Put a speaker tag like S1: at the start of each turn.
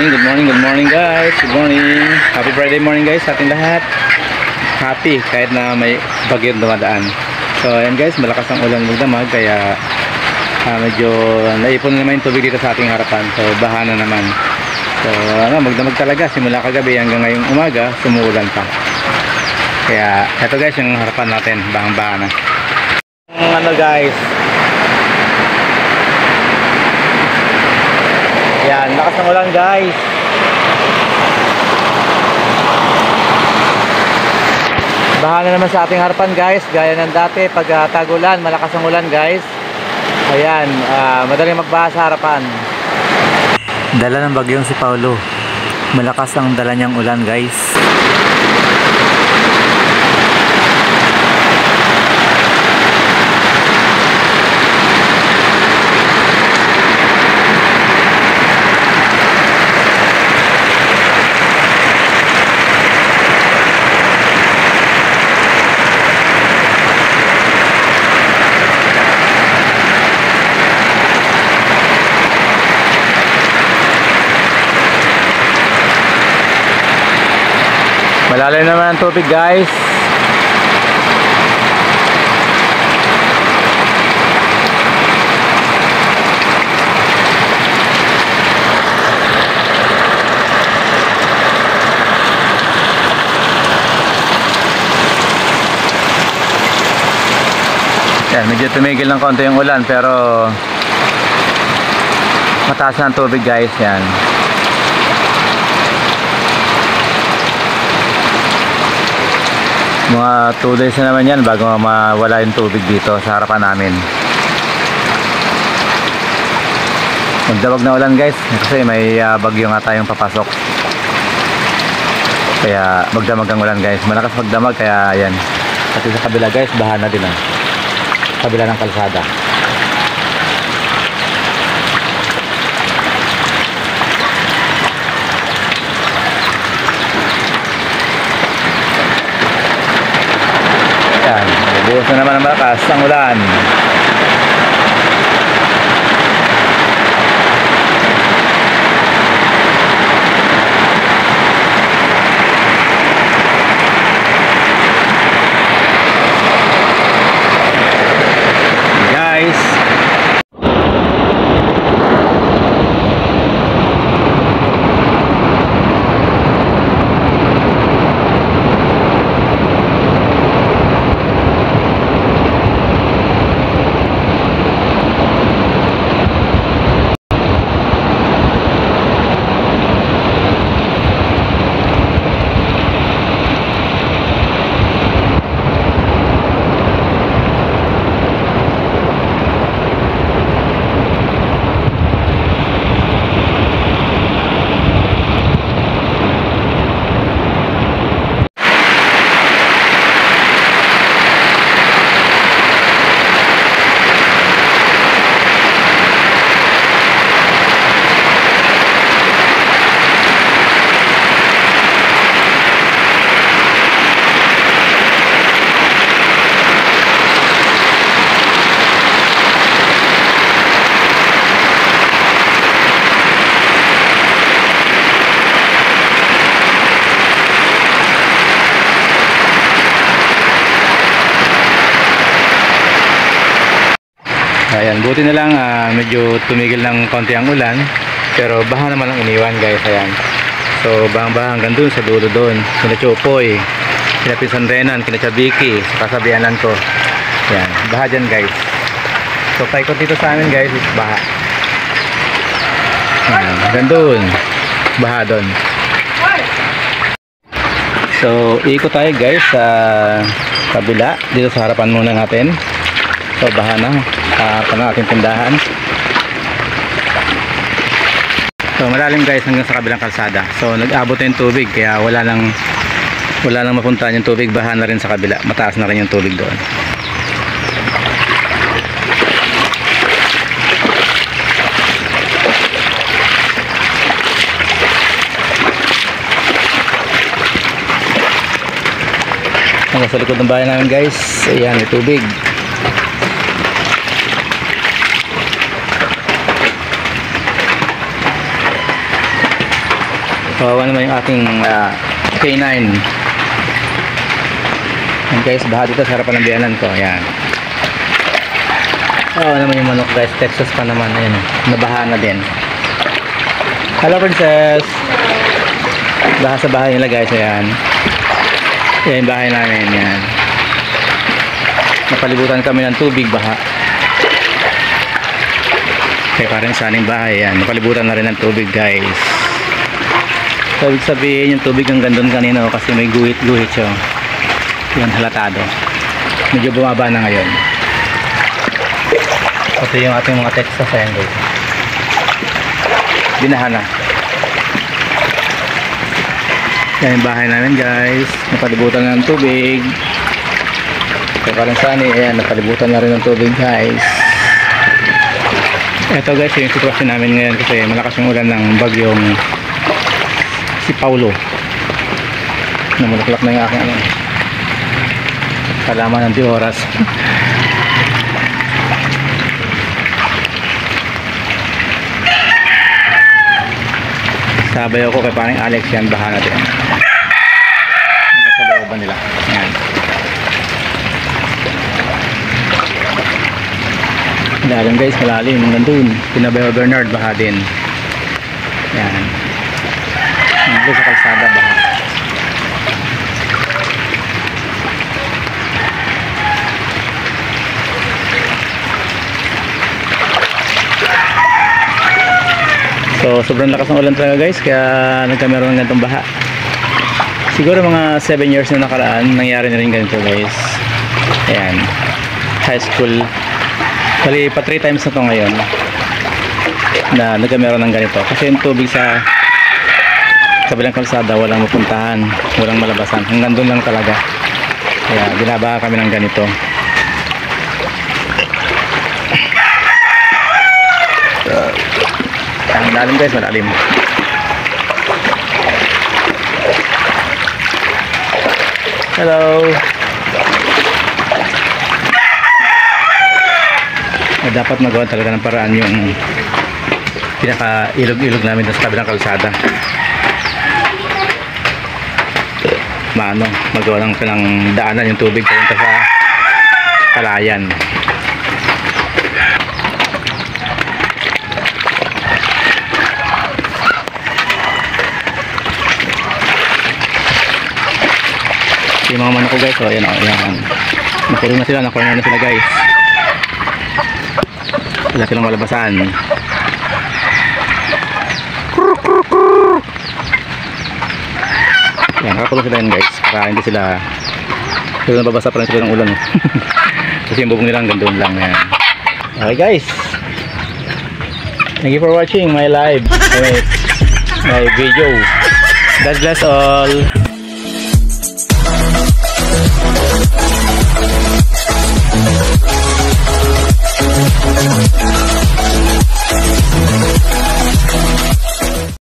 S1: Good morning guys. Good morning. Happy Friday morning guys sa ating lahat. Happy kahit na may bagyong dumadaan. So ayan guys, malakas ang ulan magdamag kaya medyo naipon na naman yung tubig dito sa ating harapan. So baha na naman. So magdamag talaga simula kagabi hanggang ngayong umaga sumuulan pa. Kaya eto guys yung harapan natin, bahang-baha na. Guys, yan, lakas ng ulan guys. Baha na naman sa ating harapan guys. Gaya ng dati pag tag-ulan, malakas ang ulan guys. Ayan, madaling magbaha sa harapan. Dala ng bagyong si Paulo. Malakas ang dala niyang ulan guys. Malalim naman ang tubig guys. Yan, medyo tumigil ng konti yung ulan pero mataas na ang tubig guys. Yan. Mga 2 days na naman yan bago mawala yung tubig dito sa harapan namin. Magdamag na ulan guys kasi may bagyo nga tayong papasok. Kaya magdamag ang ulan guys. Malakas magdamag kaya yan. Pati sa kabila guys baha na din kabila ng kalsada. Buhos na naman ang malakas ang ulan. Guys, ayan, buti na lang medyo tumigil ng konti ang ulan pero baha naman ang iniwan guys. Ayan, so bahang-baha hanggang dun sa dulo doon. Kina Chopoy, kina Pinsan Renan, kina Chabiki, sa kasabianan ko. Ayan, baha dyan guys. So paikot dito sa amin guys is baha. Ayan, hanggang dun baha doon. So ikot tayo guys sa kabila. Dito sa harapan muna natin. So baha na ng ating tindahan. So malalim guys hanggang sa kabilang kalsada. So nag-abot na yung tubig kaya wala nang mapuntahan yung tubig. Baha na rin sa kabila. Mataas na rin yung tubig doon. Hanggang sa likod ng bahay namin guys. Ayan, may tubig. Kawawa naman yung ating K9. And guys, baha dito sa harapan ng biyanan ko. Ayan. Kawawa naman yung manok guys. Texas pa naman. Ayan. Nabaha na din. Hello princess. Baha sa bahay nila guys. Ayan. Ayan yung bahay namin. Ayan. Napalibutan kami ng tubig baha. Kaya parang saning bahay. Ayan. Napalibutan na rin ng tubig guys. So, ibig sabihin yung tubig hanggang doon kanina kasi may guhit-guhit siya. Yan, halatado. Medyo bumaba na ngayon. Ito yung ating mga Texas. Ayan guys. Binaha na. Yan yung bahay namin guys. Napalibutan na ng tubig. Kaya parang sani. Ayan, napalibutan na rin ng tubig guys. Ito guys yung sitwasyon namin ngayon kasi malakas yung ulan ng bagyong si Paulo. Namulaklak na yung aking kalaman ng oras. Sabay ako kay paring Alex yan, baha natin. Nagkasalooban nila. Yan. Malalim guys, malalim. Hanggang dun. Pinabayo Bernard, baha din. Yan. Hanggang sa kalsada, baha. So sobrang lakas ng ulan talaga guys, kaya nagkameron ng ganitong baha. Siguro mga 7 years na nakaraan nangyari na rin ganito guys. Ayan, high school. Bali pa 3 times na to ngayon na nagkameron ng ganito kasi yung tubig sa kabilang kalsada walang mapuntahan, walang malabasan, hanggang doon lang talaga. Kaya binabaha kami ng ganito. Malalim guys, malalim. Hello. Dapat magawa talaga ng paraan yung pinaka ilog-ilog namin sa kabilang kalsada. Maano, magawa ng pinang daanan yung tubig papunta sa palayan. Yung mga manok ko guys, so ayan o, ayan. Nakulong na sila, nakulong na sila guys. Wala silang malabasan. Ayan, nakakulong sila yan guys, para hindi sila nababasa pa rin sila ng ulan. Kasi yung bubong nila hanggang doon lang. Ayan. Okay guys, thank you for watching my live, my video. God bless all.